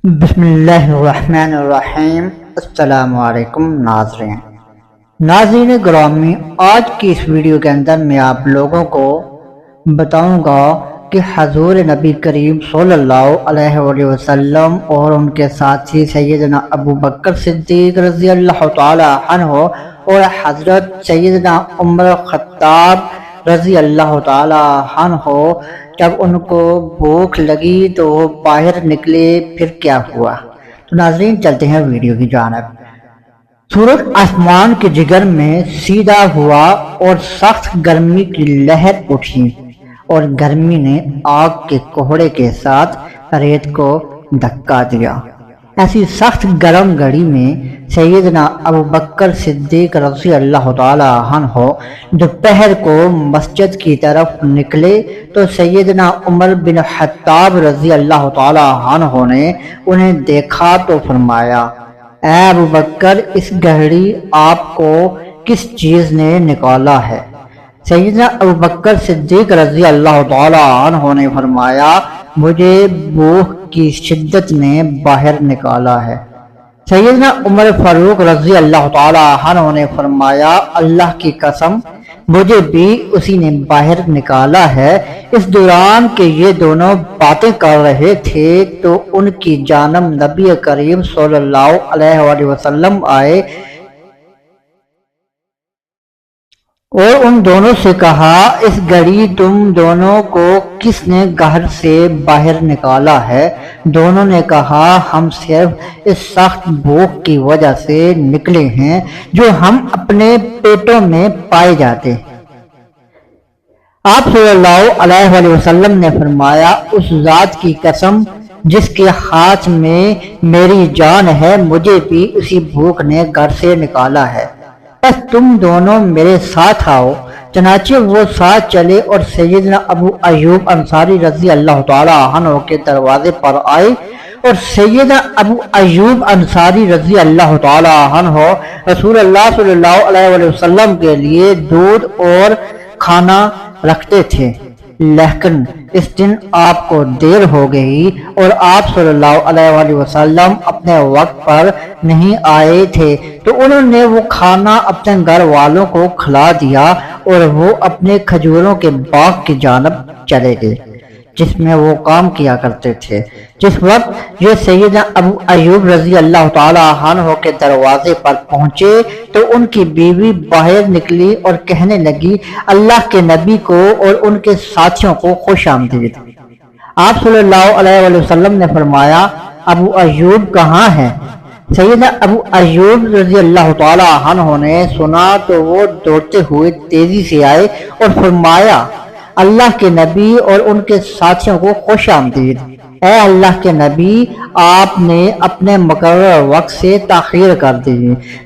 بسم اللہ الرحمن الرحیم۔ السلام علیکم ناظرین گرامی، آج کی اس ویڈیو کے اندر میں آپ لوگوں کو بتاؤں گا کہ حضور نبی کریم صلی اللہ علیہ وآلہ وسلم اور ان کے ساتھی سیدنا ابو بکر صدیق رضی اللہ تعالی عنہ اور حضرت سیدنا عمر خطاب رضی اللہ تعالی عنہ جب ان کو بھوک لگی تو وہ باہر نکلے، پھر کیا ہوا؟ تو ناظرین چلتے ہیں ویڈیو کی جانب۔ سورج آسمان کے جگر میں سیدھا ہوا اور سخت گرمی کی لہر اٹھی اور گرمی نے آگ کے کوہڑے کے ساتھ ریت کو دھکا دیا۔ ایسی سخت گرم گھڑی میں سیدنا ابو بکر صدیق رضی اللہ تعالی عنہ دوپہر کو مسجد کی طرف نکلے تو سیدنا عمر بن خطاب رضی اللہ تعالی عنہ نے انہیں دیکھا تو فرمایا، اے ابو بکر، اس گھڑی آپ کو کس چیز نے نکالا ہے؟ سیدنا ابو بکر صدیق رضی اللہ تعالی عنہ نے فرمایا، مجھے بھوک کی شدت نے باہر نکالا ہے۔ سیدنا عمر فاروق رضی اللہ تعالی عنہ نے فرمایا، اللہ کی قسم، مجھے بھی اسی نے باہر نکالا ہے۔ اس دوران کہ یہ دونوں باتیں کر رہے تھے تو ان کی جانب نبی کریم صلی اللہ علیہ وآلہ وسلم آئے اور ان دونوں سے کہا، اس گھڑی تم دونوں کو کس نے گھر سے باہر نکالا ہے؟ دونوں نے کہا، ہم صرف اس سخت بھوک کی وجہ سے نکلے ہیں جو ہم اپنے پیٹوں میں پائے جاتے۔ آپ صلی اللہ علیہ وآلہ وسلم نے فرمایا، اس ذات کی قسم جس کے ہاتھ میں میری جان ہے، مجھے بھی اسی بھوک نے گھر سے نکالا ہے، بس تم دونوں میرے ساتھ آؤ۔ چنانچہ وہ ساتھ چلے اور سیدنا ابو ایوب انصاری رضی اللہ تعالی عنہ کے دروازے پر آئے اور سیدنا ابو ایوب انصاری رضی اللہ تعالی عنہ رسول اللہ صلی اللہ علیہ وآلہ وسلم کے لیے دودھ اور کھانا رکھتے تھے، لیکن اس دن آپ کو دیر ہو گئی اور آپ صلی اللہ علیہ وآلہ وسلم اپنے وقت پر نہیں آئے تھے، تو انہوں نے وہ کھانا اپنے گھر والوں کو کھلا دیا اور وہ اپنے کھجوروں کے باغ کی جانب چلے گئے جس میں وہ کام کیا کرتے تھے۔ جس وقت یہ سیدنا ابو ایوب رضی اللہ تعالی عنہ کے دروازے پر پہنچے تو ان کی بیوی باہر نکلی اور کہنے لگی، اللہ کے نبی کو اور ان کے ساتھیوں کو خوش آمدید۔ آپ صلی اللہ علیہ وآلہ وسلم نے فرمایا، ابو ایوب کہاں ہے؟ سیدنا ابو ایوب رضی اللہ تعالی عنہ نے سنا تو وہ دوڑتے ہوئے تیزی سے آئے اور فرمایا، اللہ کے نبی اور ان کے ساتھیوں کو خوش آمدید۔ اے اللہ کے نبی، آپ نے اپنے مقرر وقت سے تاخیر کر دی۔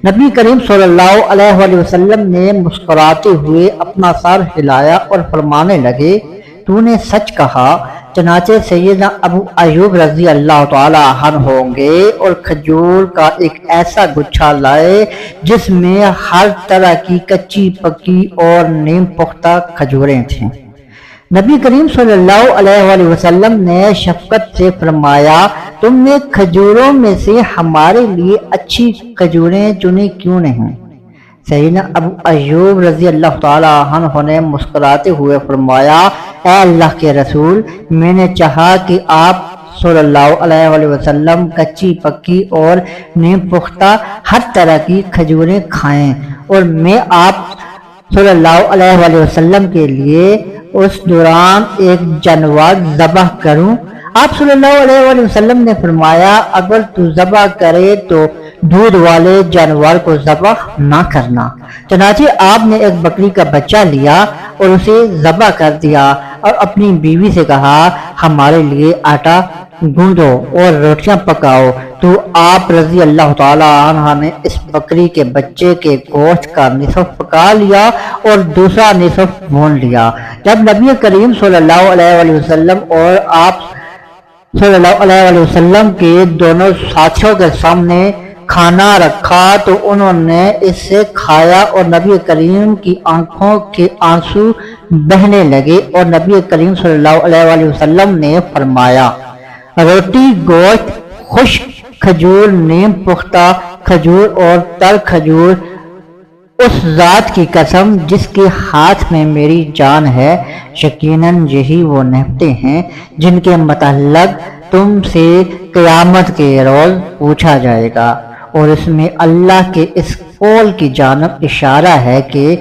نبی کریم صلی اللہ علیہ وآلہ وسلم نے مسکراتے ہوئے اپنا سر ہلایا اور فرمانے لگے، تو نے سچ کہا۔ چنانچہ سیدنا ابو ایوب رضی اللہ تعالی عنہ ہوں گے اور کھجور کا ایک ایسا گچھا لائے جس میں ہر طرح کی کچی پکی اور نیم پختہ کھجوریں تھیں۔ نبی کریم صلی اللہ علیہ وآلہ وسلم نے شفقت سے فرمایا، تم نے کھجوروں میں سے ہمارے لیے اچھی کھجوریں چنی کیوں نہیں؟ سیدنا ابو ایوب رضی اللہ تعالی عنہ نے مسکراتے ہوئے فرمایا، اے اللہ کے رسول، میں نے چاہا کہ آپ صلی اللہ علیہ وآلہ وسلم کچی پکی اور نیم پختہ ہر طرح کی کھجوریں کھائیں اور میں آپ صلی اللہ علیہ وآلہ وسلم کے لیے اس دوران ایک جانور ذبح کروں۔ آپ صلی اللہ علیہ وآلہ وسلم نے فرمایا، اگر تو ذبح کرے تو دودھ والے جانور کو ذبح نہ کرنا۔ چنانچہ آپ نے ایک بکری کا بچہ لیا اور اسے ذبح کر دیا اور اپنی بیوی سے کہا، ہمارے لیے آٹا گوندو اور روٹیاں پکاؤ۔ تو آپ رضی اللہ تعالی عنہ نے اس بکری کے بچے کے گوشت کا نصف پکا لیا اور دوسرا نصف بھون لیا۔ جب نبی کریم صلی اللہ علیہ وآلہ وسلم اور آپ صلی اللہ علیہ وآلہ وسلم کے دونوں ساتھیوں کے سامنے کھانا رکھا تو انہوں نے اس سے کھایا اور نبی کریم کی آنکھوں کے آنسو بہنے لگے اور نبی کریم صلی اللہ علیہ وآلہ وسلم نے فرمایا، روٹی، گوشت، خشک کھجور، نیم پختہ کھجور اور تر کھجور، اس ذات کی قسم جس کے ہاتھ میں میری جان ہے، یقیناً یہی وہ نعمتیں ہیں جن کے متعلق تم سے قیامت کے روز پوچھا جائے گا۔ اور اس میں اللہ کے اس قول کی جانب اشارہ ہے کہ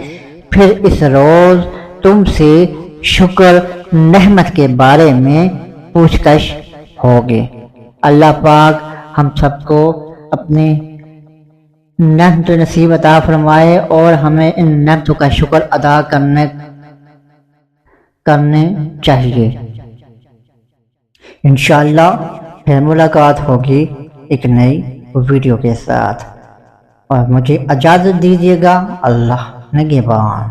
پھر اس روز تم سے شکر نعمت کے بارے میں پوچھ گچھ ہوگی۔ اللہ پاک ہم سب کو اپنی نعمت نصیب عطا فرمائے اور ہمیں ان نعمتوں کا شکر ادا کرنے چاہیے۔ انشاءاللہ پھر ملاقات ہوگی ایک نئی ویڈیو کے ساتھ، اور مجھے اجازت دیجیے گا۔ اللہ نگہبان۔